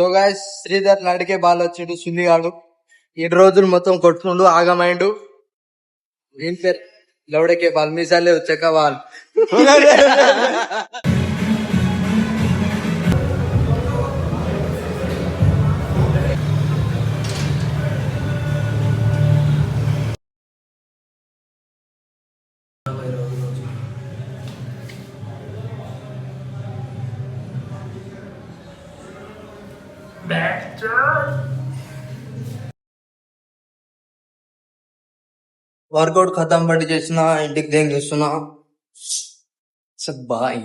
So guys Sridhar నడికే ball వచ్చిండు సున్నిగాడు 7 రోజులు మొత్తం కొట్టుకుంటూ ఆగమైండు. ఏం పేరు లౌడకే బాల్ మీసాలే వచ్చాక బాల్ వర్కౌట్ ఖతం బండి చేసిన ఇంటికి దేని చేస్తున్నా బాయ్.